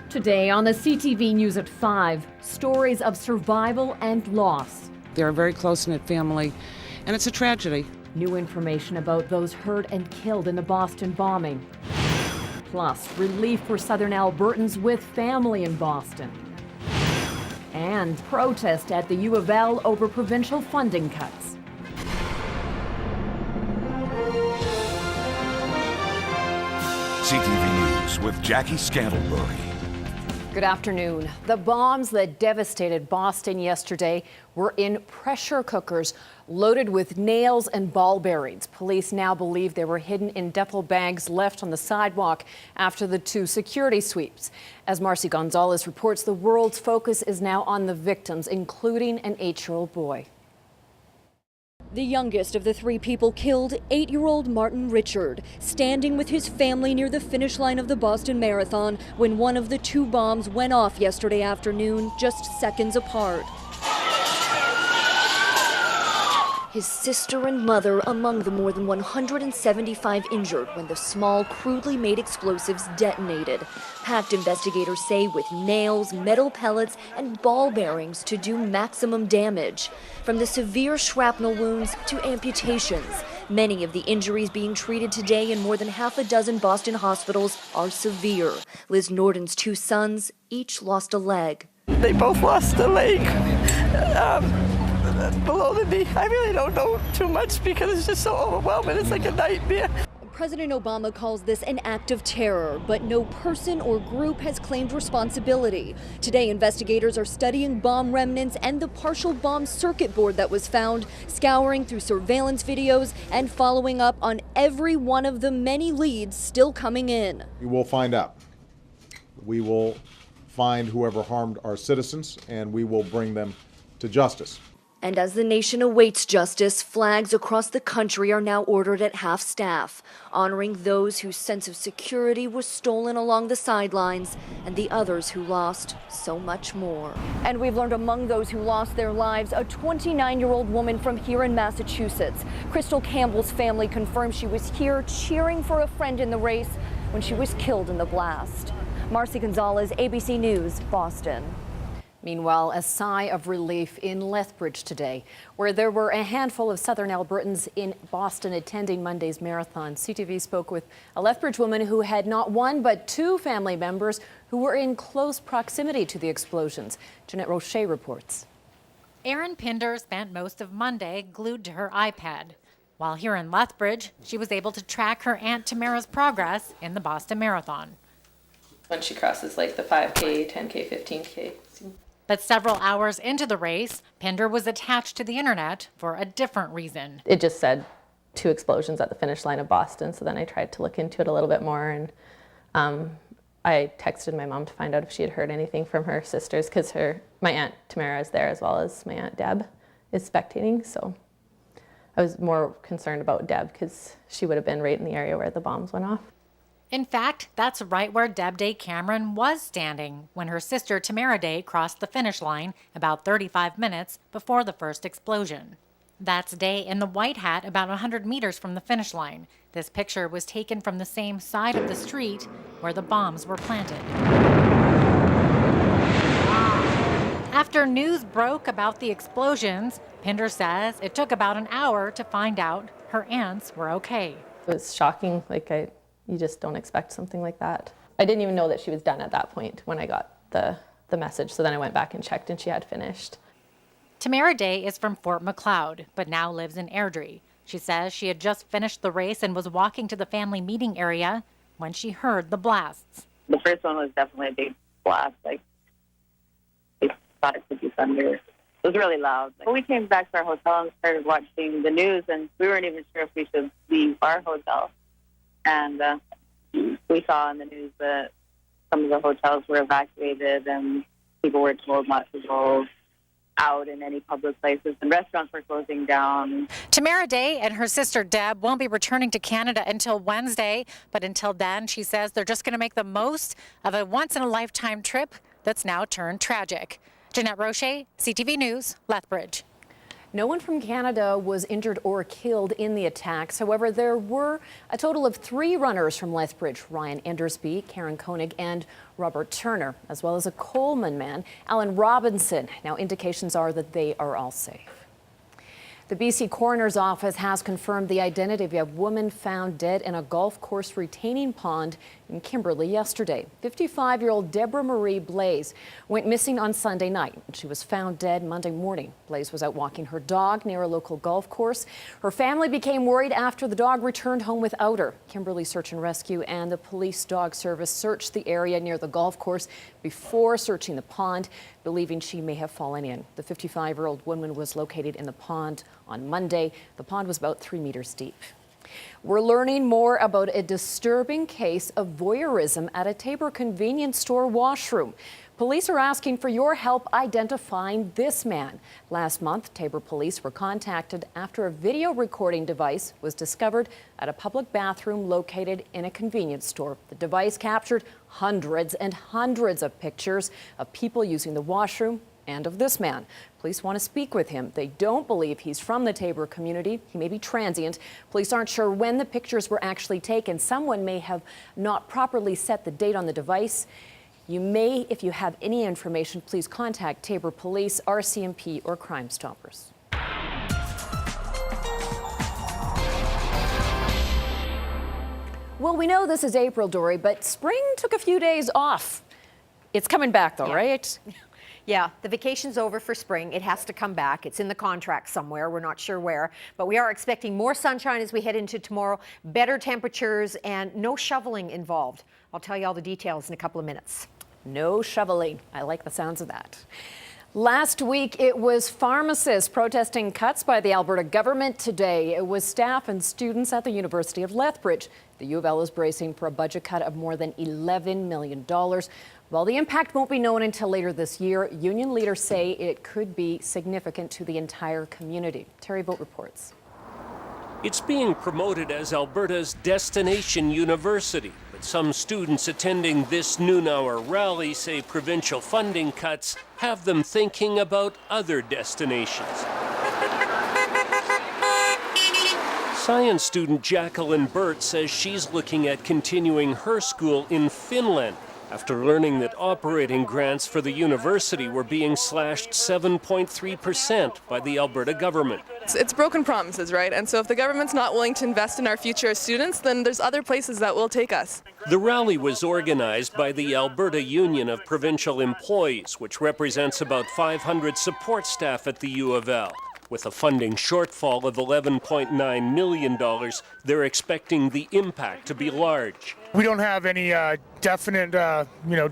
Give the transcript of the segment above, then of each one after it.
Today on the CTV News at 5, stories of survival and loss. They're a very close-knit family, and it's a tragedy. New information about those hurt and killed in the Boston bombing. Plus, relief for Southern Albertans with family in Boston. And protest at the U of L over provincial funding cuts. CTV News with Jackie Scantlebury. Good afternoon. The bombs that devastated Boston yesterday were in pressure cookers loaded with nails and ball bearings. Police now believe they were hidden in duffel bags left on the sidewalk after the two security sweeps. As Marcy Gonzalez reports, the world's focus is now on the victims, including an 8-year-old boy. The youngest of the three people killed, 8-year-old Martin Richard, standing with his family near the finish line of the Boston Marathon when one of the two bombs went off yesterday afternoon, just seconds apart. His sister and mother among the more than 175 injured when the small, crudely made explosives detonated. Packed, investigators say, with nails, metal pellets, and ball bearings to do maximum damage. From the severe shrapnel wounds to amputations, many of the injuries being treated today in more than half a dozen Boston hospitals are severe. Liz Norton's two sons each lost a leg. They both lost a leg. Below the knee. I really don't know too much because it's just so overwhelming. It's like a nightmare. President Obama calls this an act of terror, but no person or group has claimed responsibility. Today, investigators are studying bomb remnants and the partial bomb circuit board that was found, scouring through surveillance videos and following up on every one of the many leads still coming in. We will find out. We will find whoever harmed our citizens, and we will bring them to justice. And as the nation awaits justice, flags across the country are now ordered at half-staff, honoring those whose sense of security was stolen along the sidelines and the others who lost so much more. And we've learned among those who lost their lives, a 29-year-old woman from here in Massachusetts. Crystal Campbell's family confirmed she was here cheering for a friend in the race when she was killed in the blast. Marcy Gonzalez, ABC News, Boston. Meanwhile, a sigh of relief in Lethbridge today, where there were a handful of Southern Albertans in Boston attending Monday's marathon. CTV spoke with a Lethbridge woman who had not one but two family members who were in close proximity to the explosions. Jeanette Roche reports. Erin Pinder spent most of Monday glued to her iPad. While here in Lethbridge, she was able to track her Aunt Tamara's progress in the Boston Marathon. When she crosses like the 5K, 10K, 15K. But several hours into the race, Pinder was attached to the internet for a different reason. It just said 2 explosions at the finish line of Boston, so then I tried to look into it a little bit more, and I texted my mom to find out if she had heard anything from her sisters, because my Aunt Tamara is there as well as my Aunt Deb is spectating, so I was more concerned about Deb because she would have been right in the area where the bombs went off. In fact, that's right where Deb Day Cameron was standing when her sister Tamara Day crossed the finish line about 35 minutes before the first explosion. That's Day in the white hat about 100 meters from the finish line. This picture was taken from the same side of the street where the bombs were planted. After news broke about the explosions, Pinder says it took about an hour to find out her aunts were okay. It was shocking, you just don't expect something like that. I didn't even know that she was done at that point when I got the message, so then I went back and checked and she had finished. Tamara Day is from Fort McLeod, but now lives in Airdrie. She says she had just finished the race and was walking to the family meeting area when she heard the blasts. The first one was definitely a big blast. They thought it could be thunder. It was really loud. We came back to our hotel and started watching the news, and we weren't even sure if we should leave our hotel. And we saw in the news that some of the hotels were evacuated and people were told not to go out in any public places, and restaurants were closing down. Tamara Day and her sister Deb won't be returning to Canada until Wednesday, but until then, she says they're just going to make the most of a once-in-a-lifetime trip that's now turned tragic. Jeanette Roche, CTV News, Lethbridge. No one from Canada was injured or killed in the attacks. However, there were a total of 3 runners from Lethbridge: Ryan Endersby, Karen Koenig, and Robert Turner, as well as a Coleman man, Alan Robinson. Now, indications are that they are all safe. The BC Coroner's Office has confirmed the identity of a woman found dead in a golf course retaining pond in Kimberley yesterday. 55-year-old Deborah Marie Blaze went missing on Sunday night. She was found dead Monday morning. Blaze was out walking her dog near a local golf course. Her family became worried after the dog returned home without her. Kimberley Search and Rescue and the Police Dog Service searched the area near the golf course before searching the pond, believing she may have fallen in. The 55-year-old woman was located in the pond on Monday. The pond was about 3 meters deep. We're learning more about a disturbing case of voyeurism at a Taber convenience store washroom. Police are asking for your help identifying this man. Last month, Taber police were contacted after a video recording device was discovered at a public bathroom located in a convenience store. The device captured hundreds and hundreds of pictures of people using the washroom and of this man. Police want to speak with him. They don't believe he's from the Taber community. He may be transient. Police aren't sure when the pictures were actually taken. Someone may have not properly set the date on the device. You may, if you have any information, please contact Taber Police, RCMP, or Crime Stoppers. Well, we know this is April, Dory, but spring took a few days off. It's coming back, though, right? Yeah, the vacation's over for spring. It has to come back. It's in the contract somewhere. We're not sure where. But we are expecting more sunshine as we head into tomorrow, better temperatures, and no shoveling involved. I'll tell you all the details in a couple of minutes. No shoveling. I like the sounds of that. Last week, it was pharmacists protesting cuts by the Alberta government. Today, it was staff and students at the University of Lethbridge. The U of L is bracing for a budget cut of more than $11 million. While the impact won't be known until later this year, union leaders say it could be significant to the entire community. Terry Vogt reports. It's being promoted as Alberta's destination university, but some students attending this noon-hour rally say provincial funding cuts have them thinking about other destinations. Science student Jacqueline Burt says she's looking at continuing her school in Finland after learning that operating grants for the university were being slashed 7.3% by the Alberta government. It's broken promises, right? And so if the government's not willing to invest in our future as students, then there's other places that will take us. The rally was organized by the Alberta Union of Provincial Employees, which represents about 500 support staff at the U of L. With a funding shortfall of $11.9 million, they're expecting the impact to be large. We don't have any definite,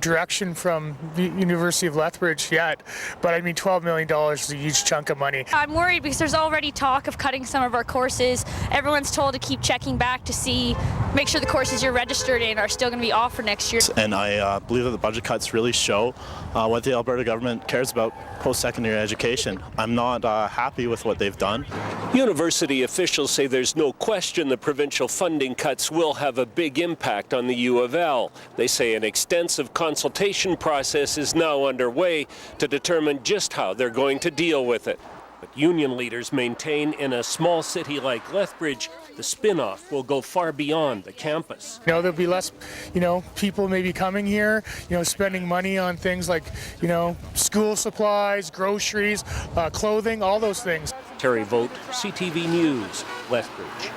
direction from the University of Lethbridge yet, but I mean, $12 million is a huge chunk of money. I'm worried because there's already talk of cutting some of our courses. Everyone's told to keep checking back to make sure the courses you're registered in are still going to be offered next year. And I believe that the budget cuts really show what the Alberta government cares about post-secondary education. I'm not happy with what they've done. University officials say there's no question the provincial funding cuts will have a big impact on the U of L. They say an extensive consultation process is now underway to determine just how they're going to deal with it. But union leaders maintain in a small city like Lethbridge, the spin-off will go far beyond the campus. There'll be less, people maybe coming here, spending money on things like, school supplies, groceries, clothing, all those things. Terry Vogt, CTV News, Lethbridge.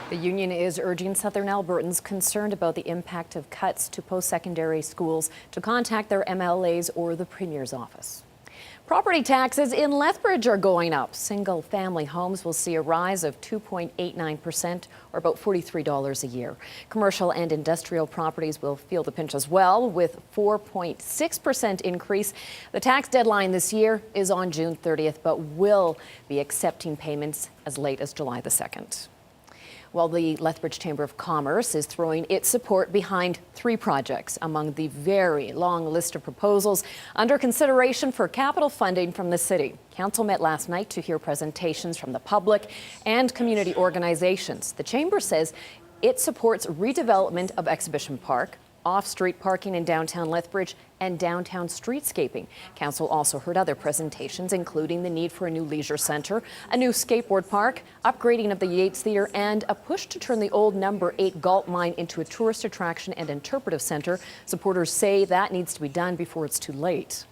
The union is urging Southern Albertans concerned about the impact of cuts to post-secondary schools to contact their MLAs or the Premier's office. Property taxes in Lethbridge are going up. Single-family homes will see a rise of 2.89%, or about $43 a year. Commercial and industrial properties will feel the pinch as well, with 4.6% increase. The tax deadline this year is on June 30th, but will be accepting payments as late as July the 2nd. While the Lethbridge Chamber of Commerce is throwing its support behind 3 projects among the very long list of proposals under consideration for capital funding from the city. Council met last night to hear presentations from the public and community organizations. The Chamber says it supports redevelopment of Exhibition Park, off-street parking in downtown Lethbridge, and downtown streetscaping. Council also heard other presentations, including the need for a new leisure centre, a new skateboard park, upgrading of the Yates Theatre, and a push to turn the old number 8 Galt mine into a tourist attraction and interpretive centre. Supporters say that needs to be done before it's too late.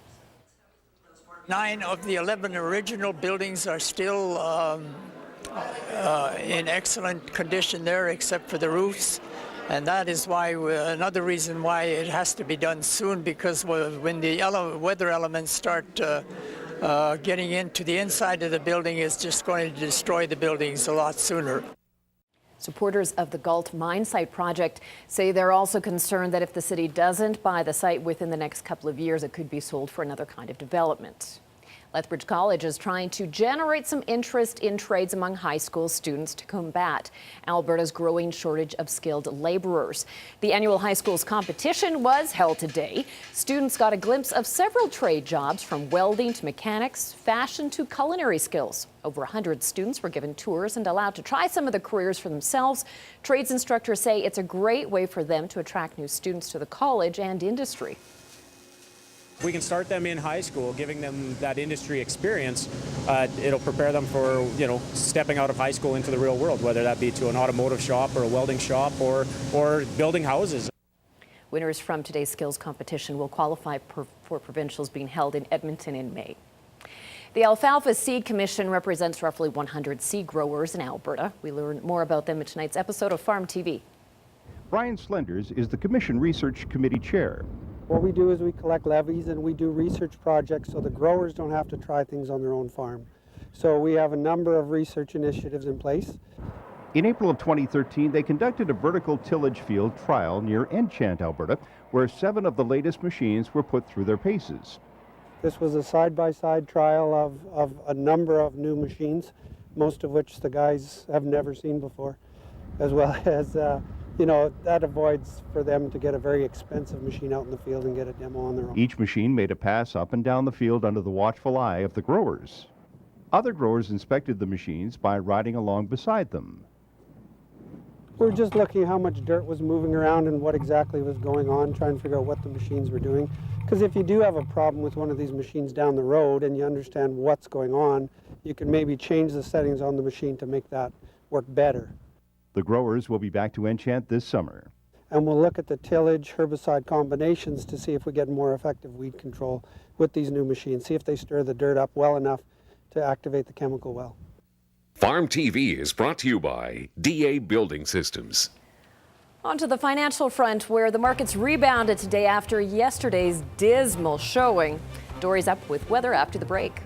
9 of the 11 original buildings are still in excellent condition there, except for the roofs. And that is why, another reason why it has to be done soon, because when the weather elements start getting into the inside of the building, it's just going to destroy the buildings a lot sooner. Supporters of the Galt mine site project say they're also concerned that if the city doesn't buy the site within the next couple of years, it could be sold for another kind of development. Lethbridge College is trying to generate some interest in trades among high school students to combat Alberta's growing shortage of skilled laborers. The annual high schools competition was held today. Students got a glimpse of several trade jobs, from welding to mechanics, fashion to culinary skills. Over 100 students were given tours and allowed to try some of the careers for themselves. Trades instructors say it's a great way for them to attract new students to the college and industry. We can start them in high school, giving them that industry experience. It'll prepare them for, stepping out of high school into the real world, whether that be to an automotive shop or a welding shop or building houses. Winners from today's skills competition will qualify for provincials being held in Edmonton in May. The Alfalfa Seed Commission represents roughly 100 seed growers in Alberta. We learn more about them in tonight's episode of Farm TV. Brian Slenders is the Commission Research Committee Chair. What we do is we collect levies and we do research projects so the growers don't have to try things on their own farm. So we have a number of research initiatives in place. In April of 2013, they conducted a vertical tillage field trial near Enchant, Alberta, where 7 of the latest machines were put through their paces. This was a side-by-side trial of a number of new machines, most of which the guys have never seen before, as well as that avoids for them to get a very expensive machine out in the field and get a demo on their own. Each machine made a pass up and down the field under the watchful eye of the growers. Other growers inspected the machines by riding along beside them. We're just looking at how much dirt was moving around and what exactly was going on, trying to figure out what the machines were doing. Because if you do have a problem with one of these machines down the road and you understand what's going on, you can maybe change the settings on the machine to make that work better. The growers will be back to Enchant this summer. And we'll look at the tillage herbicide combinations to see if we get more effective weed control with these new machines, see if they stir the dirt up well enough to activate the chemical well. Farm TV is brought to you by DA Building Systems. On to the financial front, where the markets rebounded today after yesterday's dismal showing. Dory's up with weather after the break.